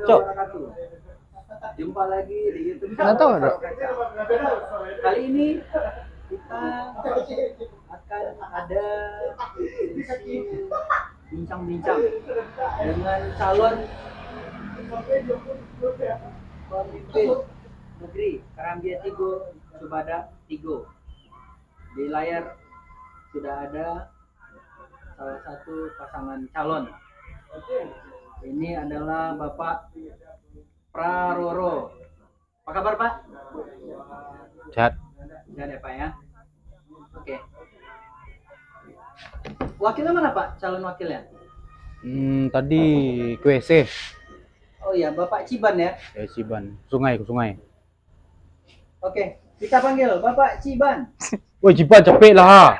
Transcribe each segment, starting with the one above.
Cok. Jumpa lagi di YouTube. Nggak tahu, Dok. Kali ini kita akan ada bincang-bincang dengan calon pemimpin negeri Karambia Tigo Subada Tigo. Di layar sudah ada salah satu pasangan calon. Ini adalah Bapak Praroro. Apa kabar, Pak? Sehat. Sehat ya, Pak ya. Oke. Wakilnya mana, Pak? Calon wakilnya? Tadi ke WC. Oh iya, Bapak Ciban ya. Ciban. Sungai, ke sungai. Oke, kita panggil Bapak Ciban. Woi, Ciban capek lah.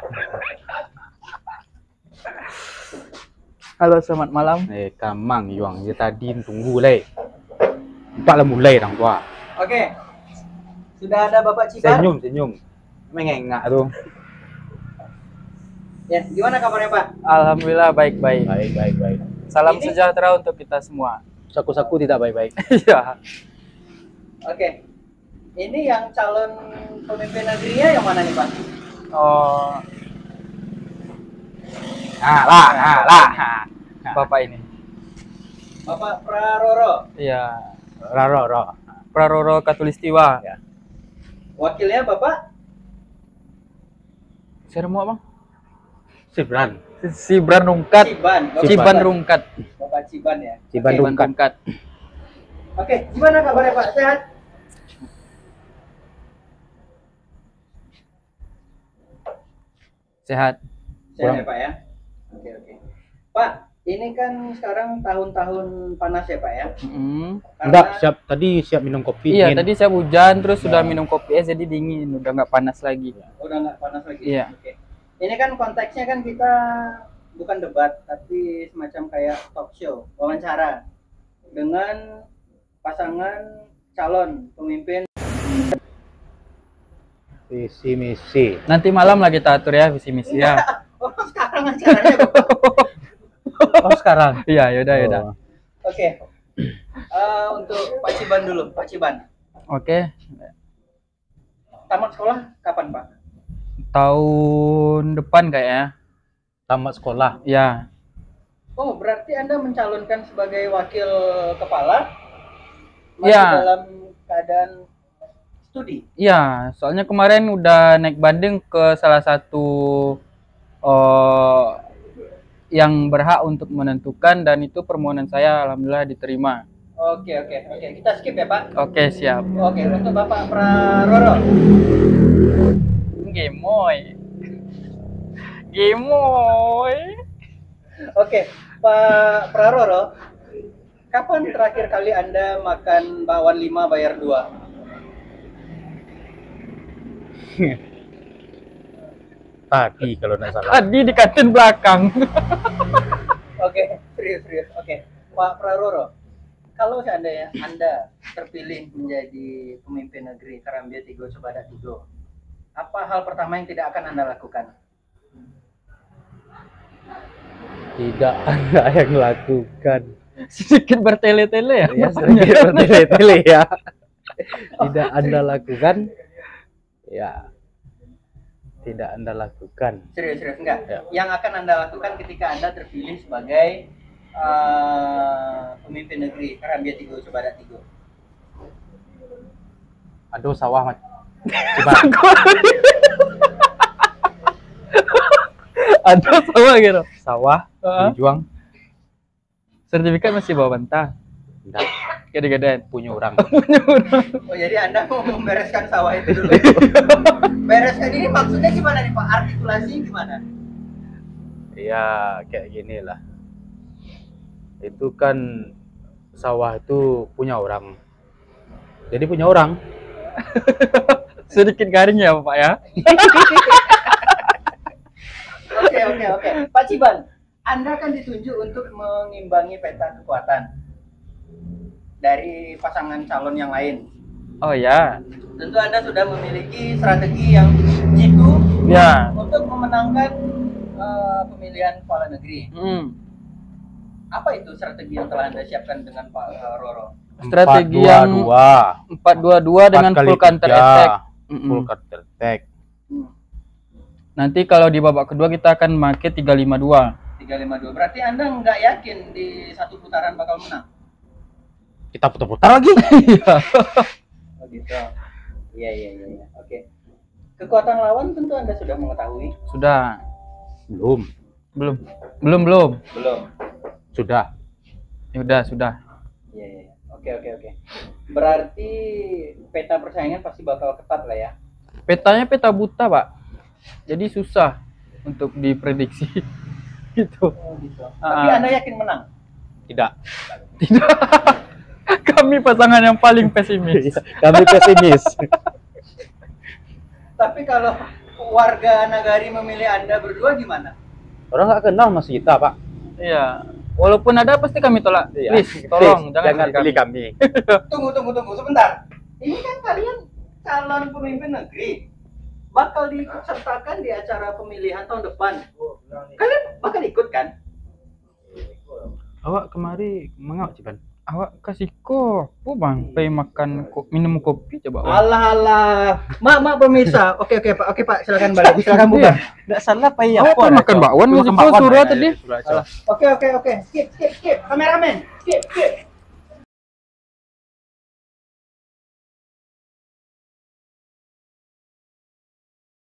Halo, selamat malam. Kamang Yuang, dia tadi tunggu leh. Empat lah mulai orang tua. Oke. Sudah ada Bapak Ciban. Senyum. Mengengak tuh. Ya, gimana kabarnya, Pak? Alhamdulillah baik-baik. Baik. Salam Ini- sejahtera untuk kita semua. Saku-saku tidak baik-baik. Iya. Oke. Ini yang calon pemimpin negerinya yang mana nih, Pak? Oh, lah. Bapak ini. Bapak Praroro. Iya. Raro. Praroro Katulistiwa. Ya. Wakilnya Bapak Sermo Bang? Cibran. Cibran Rungkat. Ciban. Bapak Ciban Rungkat. Bapak Ciban ya. Ciban Oke. Rungkat. Oke, gimana kabarnya, Pak? Sehat? Sehat. Sehat ya, Pak ya. Oke. Pak, ini kan sekarang tahun-tahun panas ya, Pak ya. Enggak, siap minum kopi. Iya, dingin. tadi saya hujan terus sudah minum kopi es jadi dingin, udah nggak panas lagi. Udah nggak panas lagi. Iya. Oke. Ini kan konteksnya kan kita bukan debat, tapi semacam kayak talk show, wawancara dengan pasangan calon pemimpin. Visi misi. Nanti malam lah kita atur ya visi misi ya. Oh, sekarang acaranya, Bapak. Oh, sekarang. Iya, yaudah. Oh. Oke. Untuk Pak Ciban dulu, Pak Ciban. Oke. Tamat sekolah kapan, Pak? Tahun depan kayaknya. Tamat sekolah. Ya. Oh, berarti Anda mencalonkan sebagai wakil kepala masih Iya. dalam keadaan studi. Iya, soalnya kemarin udah naik banding ke salah satu yang berhak untuk menentukan dan itu permohonan saya alhamdulillah diterima. Oke. Kita skip ya, Pak. Oke, siap. Oke, untuk Bapak Praroro. Gemoy. Oke, Pak Praroro. Kapan terakhir kali Anda makan bakwan 5 bayar 2? Tadi kalau nggak salah. Tadi di kantin belakang. Oke, serius. Oke, Pak Praroro. Kalau seandainya Anda terpilih menjadi pemimpin negeri Karambia Tigo Subada Tigo, apa hal pertama yang tidak akan Anda lakukan? Tidak ada yang lakukan. Sedikit bertele-tele ya. Ya, sedikit bertele-tele ya. Tidak Anda lakukan. Ya. Tidak Anda lakukan. Serius enggak? Ya. Yang akan Anda lakukan ketika Anda terpilih sebagai pemimpin negeri Karambia Tigo Subada Tigo? Aduh, sawah mas. Ciban. Ada sama gitu. Sawah dijuang. Sertifikat masih bawa bantah. Tidak Gede-gedean. punya orang. Oh, jadi Anda mau membereskan sawah itu dulu. Bereskan ini maksudnya gimana nih, Pak? Artikulasi gimana? Ya kayak gini lah. Itu kan sawah itu punya orang. Jadi punya orang. Sedikit garing ya Pak ya. Oke. Pak Ciban, Anda kan ditunjuk untuk mengimbangi peta kekuatan dari pasangan calon yang lain. Oh ya. Tentu Anda sudah memiliki strategi yang jitu Ya. untuk memenangkan pemilihan kepala negeri. Apa itu strategi yang telah Anda siapkan dengan Pak Roro? Strategi yang 4-2-2 dengan full counter attack. Full counter attack. Nanti kalau di babak kedua kita akan pakai 3-5-2. 3-5-2. Berarti Anda nggak yakin di satu putaran bakal menang? Kita putar-putar lagi. Oh gitu. Iya. Oke. Kekuatan lawan tentu Anda sudah mengetahui. Sudah. Belum. Belum. Sudah. Ya udah, sudah. Iya. Oke. Berarti peta persaingan pasti bakal ketat lah ya. Petanya peta buta, Pak. Jadi susah untuk diprediksi. Gitu. Oh gitu. Tapi Anda yakin menang? Tidak. Kami pasangan yang paling pesimis. Kami pesimis. Tapi kalau warga Nagari memilih Anda berdua gimana? Orang nggak kenal Mas kita, Pak. Iya. Walaupun ada pasti kami tolak. Iya. Please, tolong Jangan pilih kami. Tunggu sebentar. Ini kan kalian calon pemimpin negeri. Bakal diikutsertakan di acara pemilihan tahun depan. Kalian bakal ikut kan? Awak kemari mengawak Ciban. Awak kasih kopi, Bang. Pengen makan minum kopi coba. Bang. Alah. Mak pemirsa. Oke Pak, silakan balik. Silakan buka. Enggak salah Pak ya. Awak kan makan bakwan masih suruh tadi. Oke. Skip. Kameramen. Skip.